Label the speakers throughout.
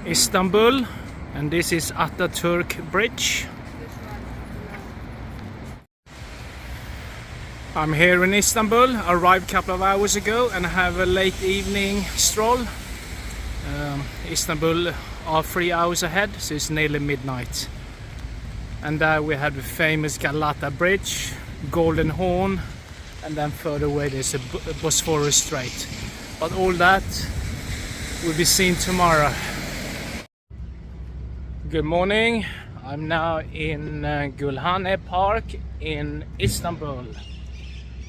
Speaker 1: Istanbul, and this is Atatürk Bridge. I'm here in Istanbul, arrived a couple of hours ago and have a late evening stroll. Istanbul are 3 hours ahead, so it's nearly midnight. And there we have the famous Galata Bridge, Golden Horn, and then further away there's a Bosphorus Strait. But all that will be seen tomorrow. Good morning, I'm now in Gülhane Park in Istanbul,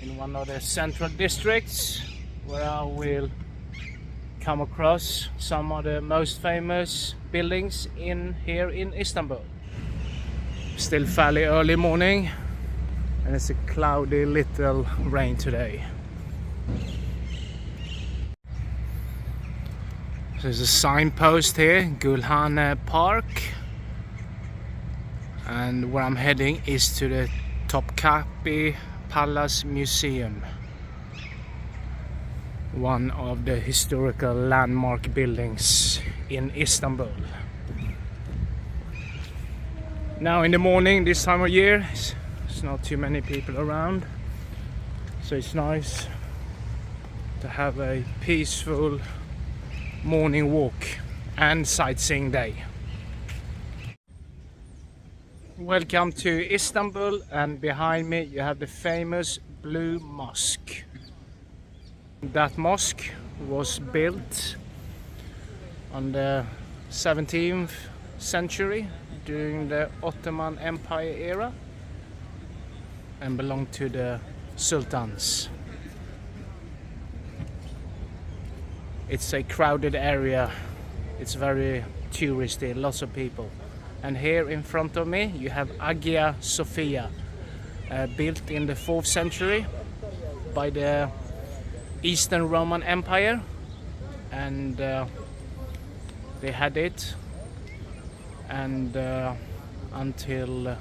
Speaker 1: in one of the central districts, where I will come across some of the most famous buildings here in Istanbul. Still fairly early morning, and it's a cloudy little rain today. There's a signpost here, Gülhane Park, and where I'm heading is to the Topkapi Palace Museum, one of the historical landmark buildings in Istanbul. Now in the morning, this time of year, there's not too many people around, so it's nice to have a peaceful morning walk and sightseeing day. Welcome to Istanbul, and behind me you have the famous Blue Mosque. That mosque was built on the 17th century during the Ottoman Empire era and belonged to the sultans. It's a crowded area, it's very touristy, lots of people. And here in front of me you have Hagia Sophia, built in the 4th century by the Eastern Roman Empire, and they had it and until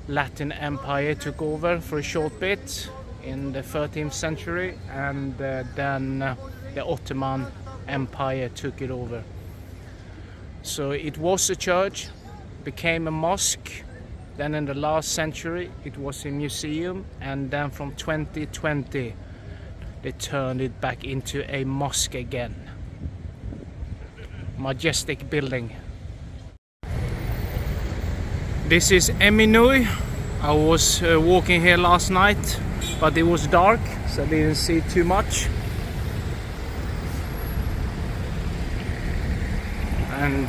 Speaker 1: Latin Empire took over for a short bit in the 13th century, and then the Ottoman Empire took it over. So it was a church, became a mosque, then in the last century it was a museum, and then from 2020 they turned it back into a mosque again. Majestic building. This is Eminönü. I was walking here last night, but it was dark, so I didn't see too much. And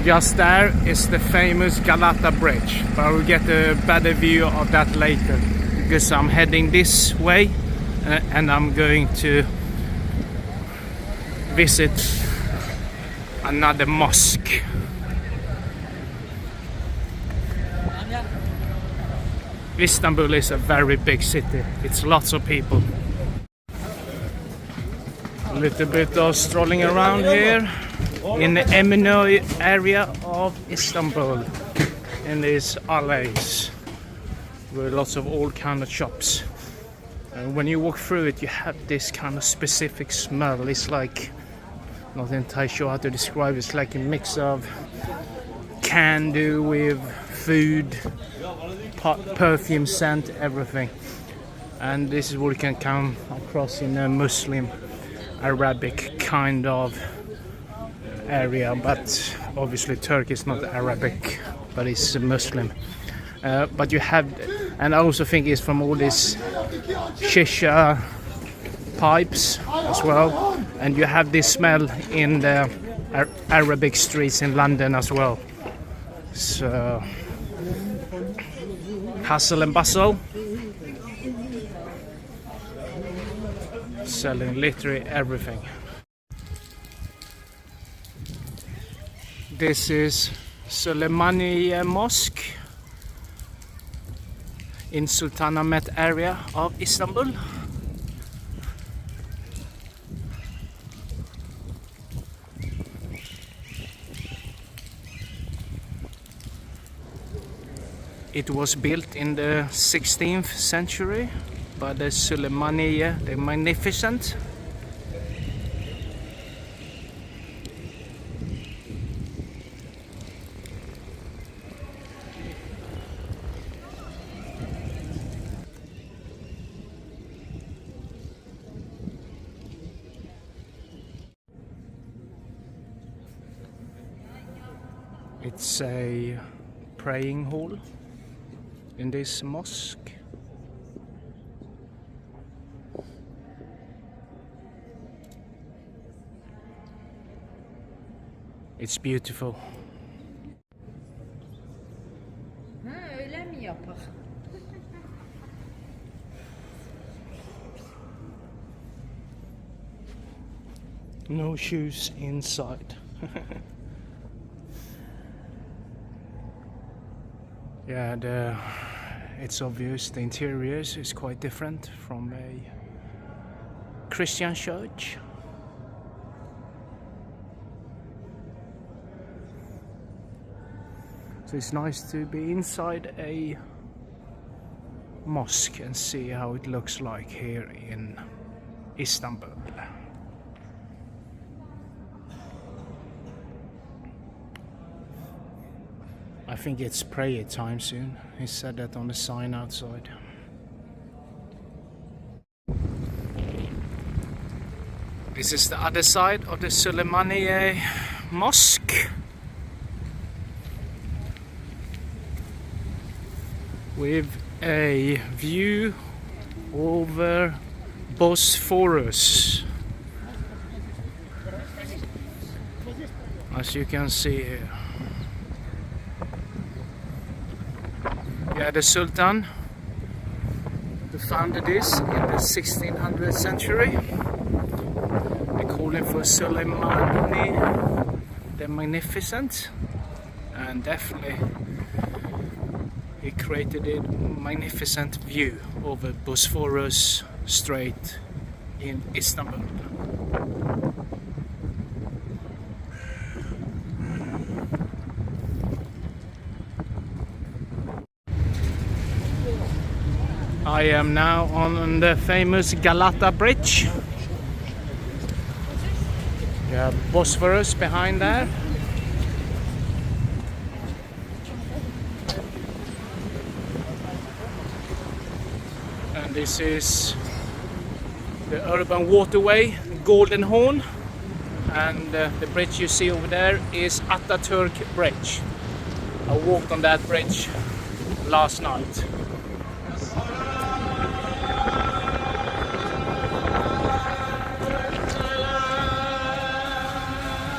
Speaker 1: just there is the famous Galata Bridge, but I will get a better view of that later, because I'm heading this way and I'm going to visit another mosque. Istanbul is a very big city, it's lots of people. A little bit of strolling around here in the Eminönü area of Istanbul, in these alleys with lots of all kind of shops. And when you walk through it, you have this kind of specific smell. It's like, not entirely sure how to describe it. It's like a mix of candy with food, perfume, scent, everything. And this is what you can come across in a Muslim Arabic kind of area, but obviously Turkey is not Arabic, but it's Muslim. But you have, and I also think it's from all these shisha pipes as well, and you have this smell in the Arabic streets in London as well. So hustle and bustle, selling literally everything. This is Suleymaniye Mosque in Sultanahmet area of Istanbul. It was built in the 16th century by the Suleymaniye the Magnificent, It's a praying hall in this mosque. It's beautiful.
Speaker 2: Öyle mi yapak?
Speaker 1: No shoes inside. Yeah, it's obvious the interiors is quite different from a Christian church. So it's nice to be inside a mosque and see how it looks like here in Istanbul. I think it's prayer time soon. He said that on the sign outside. This is the other side of the Suleymaniye Mosque, with a view over Bosphorus, as you can see here. Yeah, the Sultan who founded this in the 1600th century. They call him for Suleymaniye the Magnificent, and definitely he created a magnificent view over Bosphorus Strait in Istanbul. I am now on the famous Galata Bridge. You have Bosphorus behind there. And this is the urban waterway, Golden Horn. And the bridge you see over there is Atatürk Bridge. I walked on that bridge last night.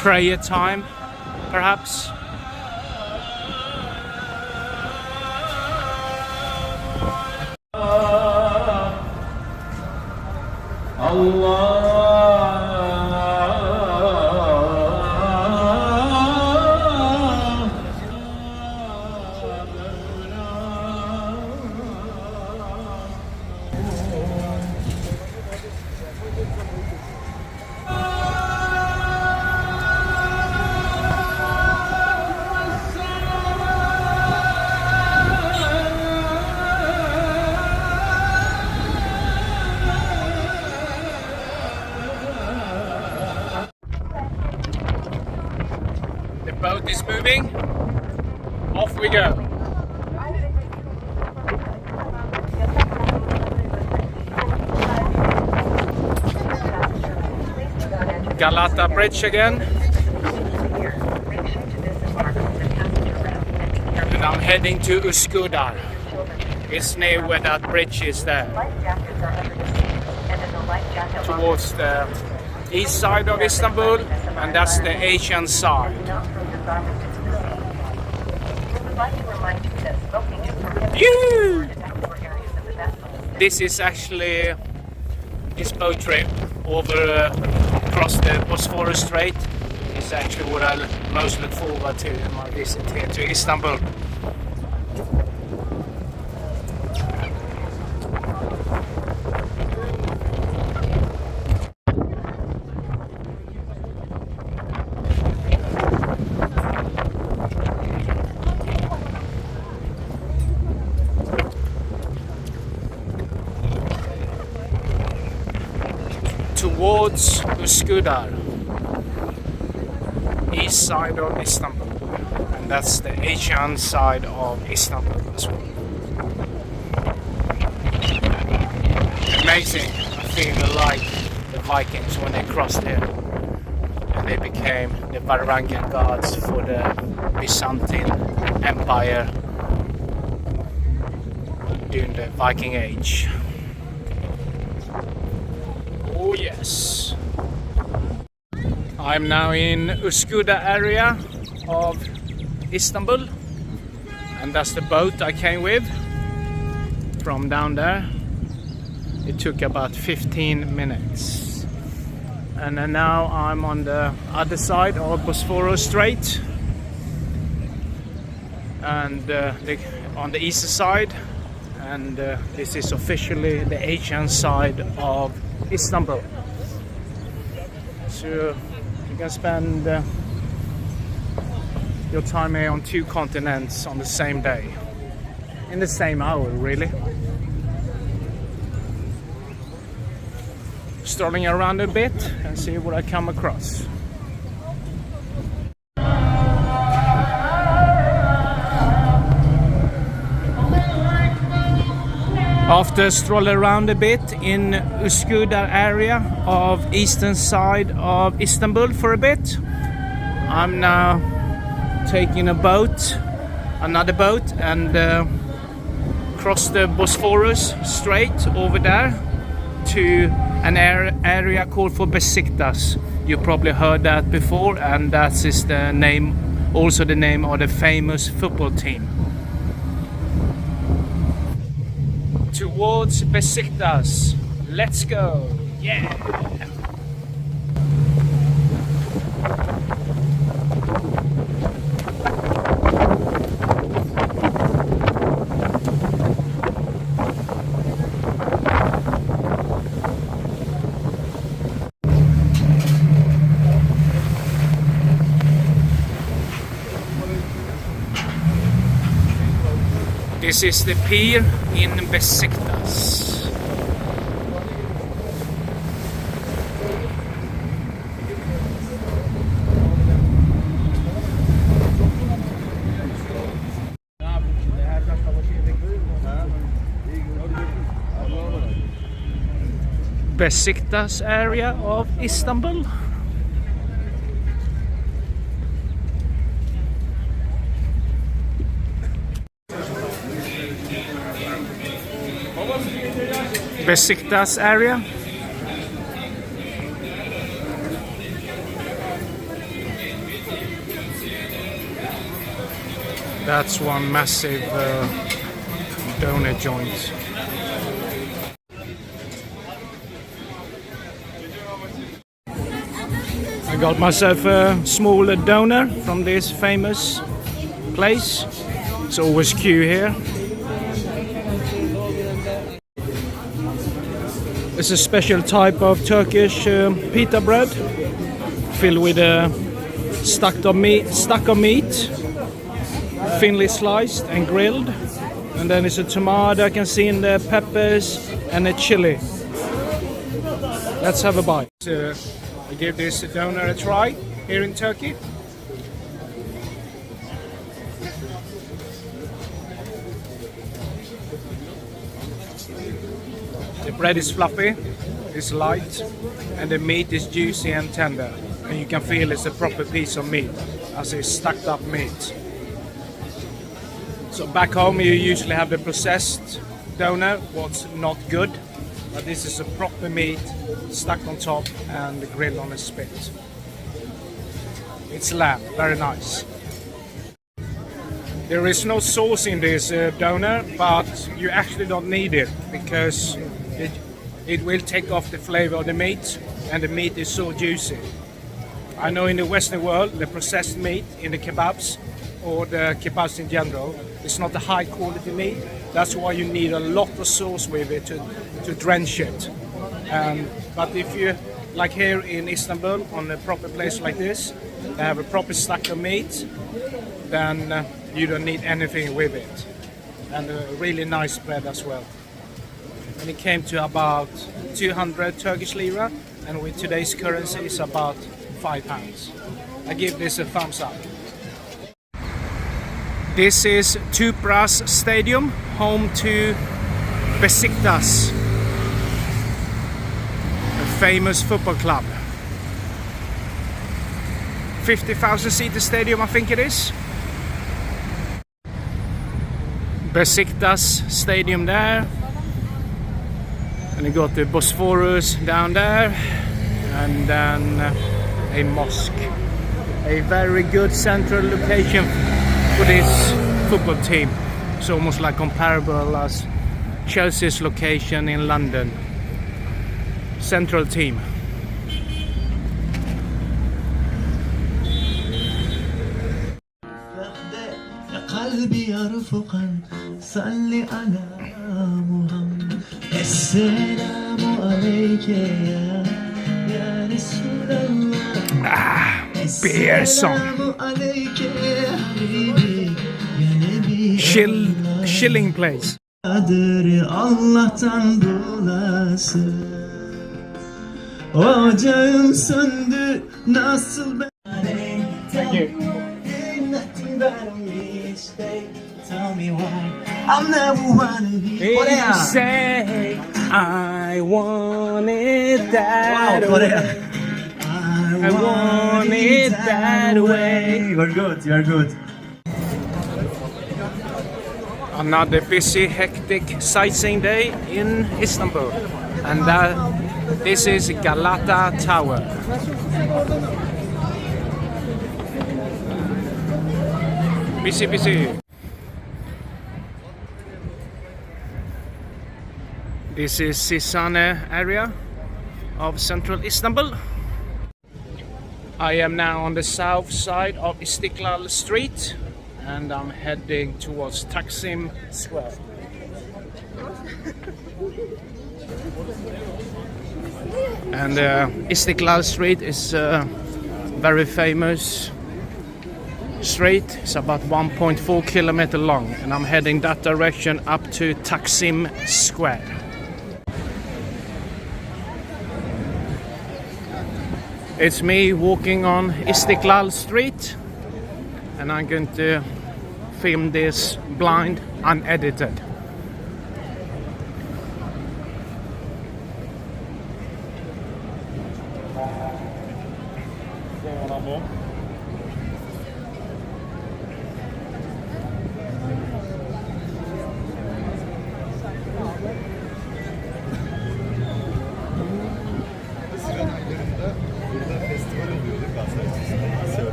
Speaker 1: Prayer time, perhaps.
Speaker 3: Allah.
Speaker 1: The boat is moving. Off we go. Galata Bridge again. And I'm heading to Üsküdar. It's near where that bridge is there. Towards the east side of Istanbul, and that's the Asian side. Phew! This is actually this boat trip over across the Bosphorus Strait. It's actually what I most look forward to in my visit here to Istanbul. Towards Üsküdar, east side of Istanbul, and that's the Asian side of Istanbul as well. Amazing. I feel like the Vikings when they crossed here. and they became the Varangian gods for the Byzantine Empire during the Viking Age. Oh yes. I'm now in Üsküdar area of Istanbul, and that's the boat I came with from down there. It took about 15 minutes. And then now I'm on the other side of Bosphorus Strait, and on the eastern side, and this is officially the Asian side of Istanbul. So you can spend your time here on 2 continents on the same day, in the same hour really. Strolling around a bit and see what I come across. After strolling around a bit in Üsküdar area of eastern side of Istanbul for a bit, I'm now taking a boat, another boat, and cross the Bosphorus Strait over there to an area called for Besiktas. You probably heard that before, and that is the name, also the name of the famous football team. Towards Besiktas, let's go! Yeah! This is the pier in Besiktas. Besiktas area of Istanbul. Besiktas area. That's one massive donut joint. I got myself a small donor from this famous place. It's always queue here. It's a special type of Turkish pita bread filled with a stack of meat, thinly sliced and grilled. And then it's a tomato, I can see in the peppers, and a chili. Let's have a bite. I give this doner a try here in Turkey. The bread is fluffy, it's light, and the meat is juicy and tender. And you can feel it's a proper piece of meat, as it's stacked up meat. So back home you usually have the processed doner, what's not good. But this is a proper meat, stuck on top and grilled on a spit. It's lamb, very nice. There is no sauce in this doner, but you actually don't need it, because it will take off the flavor of the meat, and the meat is so juicy. I know in the Western world, the processed meat in the kebabs, or the kebabs in general, it's not a high quality meat. That's why you need a lot of sauce with it to drench it. But if you, like here in Istanbul, on a proper place like this, they have a proper stack of meat, then you don't need anything with it. And a really nice bread as well. And it came to about 200 Turkish lira, and with today's currency it's about £5. I give this a thumbs up. This is Besiktas Stadium, home to Besiktas, a famous football club. 50,000 seater stadium, I think it is. Besiktas Stadium there. And you got the Bosphorus down there. And then a mosque. A very good central location for this football team. It's almost like comparable as Chelsea's location in London. Central team.
Speaker 4: قلبي يرفقا صلي على محمد السلام عليك يا رسول الله
Speaker 1: Beer song.
Speaker 4: عليك يا حبيبي يا نبي
Speaker 1: Shilling place.
Speaker 4: Kadir Allah'tan dolası ocağım söndü nasıl ben
Speaker 1: Thank you.
Speaker 4: Tell me why I'm never wanna be
Speaker 1: Say I want it that way. I want it that way.
Speaker 4: You're good, you're good.
Speaker 1: Another busy, hectic sightseeing day in Istanbul, and this is Galata Tower. Busy, busy. This is Sisane area of central Istanbul. I am now on the south side of Istiklal Street, and I'm heading towards Taksim Square. And Istiklal Street is very famous street. It's about 1.4 kilometers long, and I'm heading that direction up to Taksim Square. It's me walking on Istiklal Street, and I'm going to film this blind, unedited.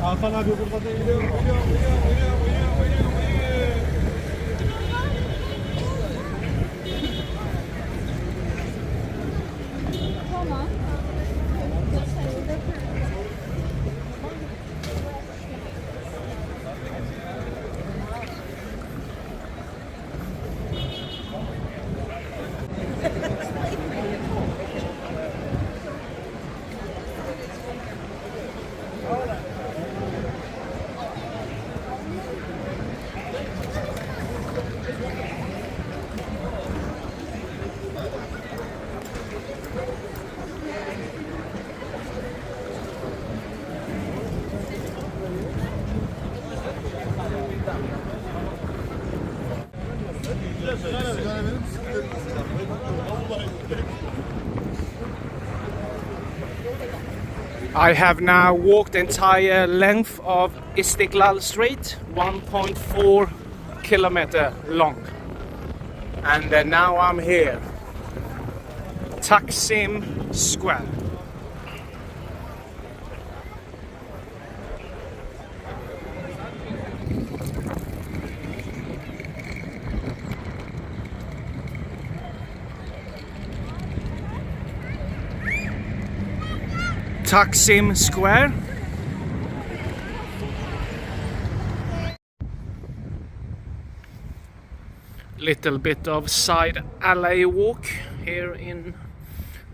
Speaker 5: Hakan abi burada değil.
Speaker 1: I have now walked the entire length of Istiklal Street, 1.4 kilometer long, and now I'm here, Taksim Square. Taksim Square. Little bit of side alley walk here in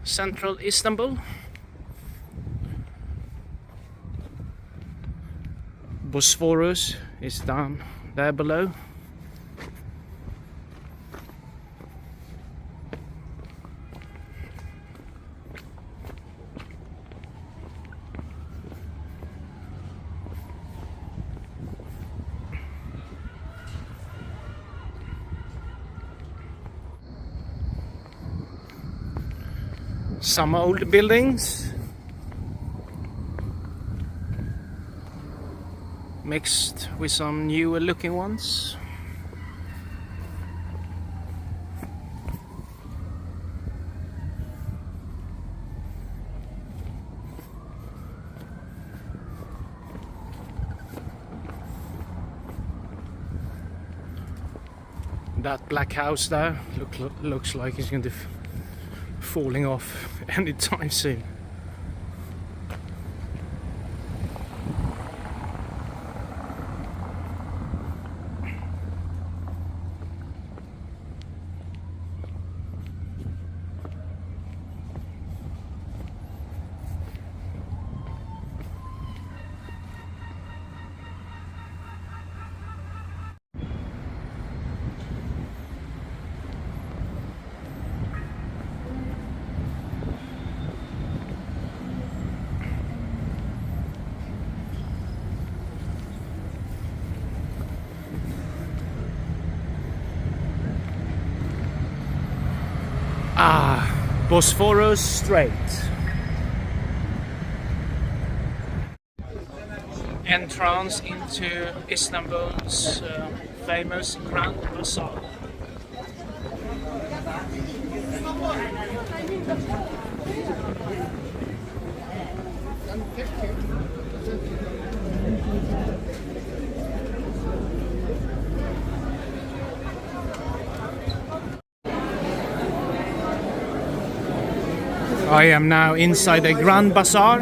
Speaker 1: central Istanbul. Bosphorus is down there below. Some old buildings mixed with some newer looking ones. That black house there looks like it's going to falling off anytime soon. Bosphorus Strait. Entrance into Istanbul's famous Grand Bazaar. I am now inside the Grand Bazaar.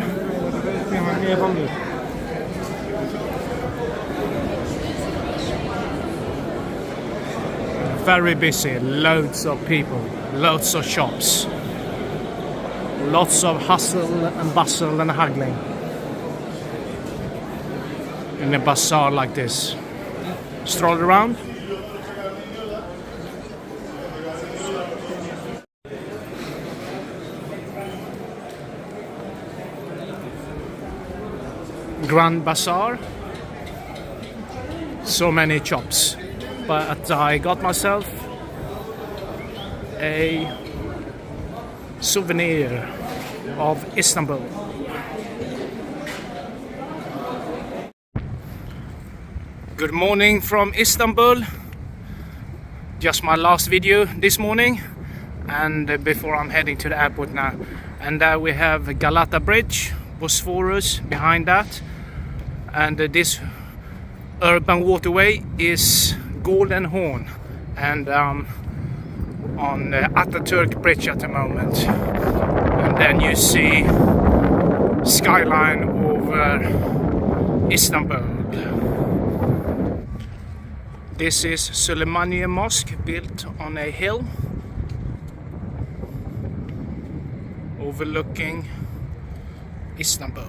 Speaker 1: Very busy, loads of people, loads of shops, lots of hustle and bustle and haggling in a bazaar like this. Stroll around. Grand Bazaar. So many shops, but I got myself a souvenir of Istanbul. Good morning from Istanbul. Just my last video this morning, and before I'm heading to the airport now. And there we have Galata Bridge, Bosphorus behind that, and this urban waterway is Golden Horn, and on Ataturk Bridge at the moment. And then you see skyline over Istanbul. This is Suleymaniye Mosque, built on a hill overlooking Istanbul.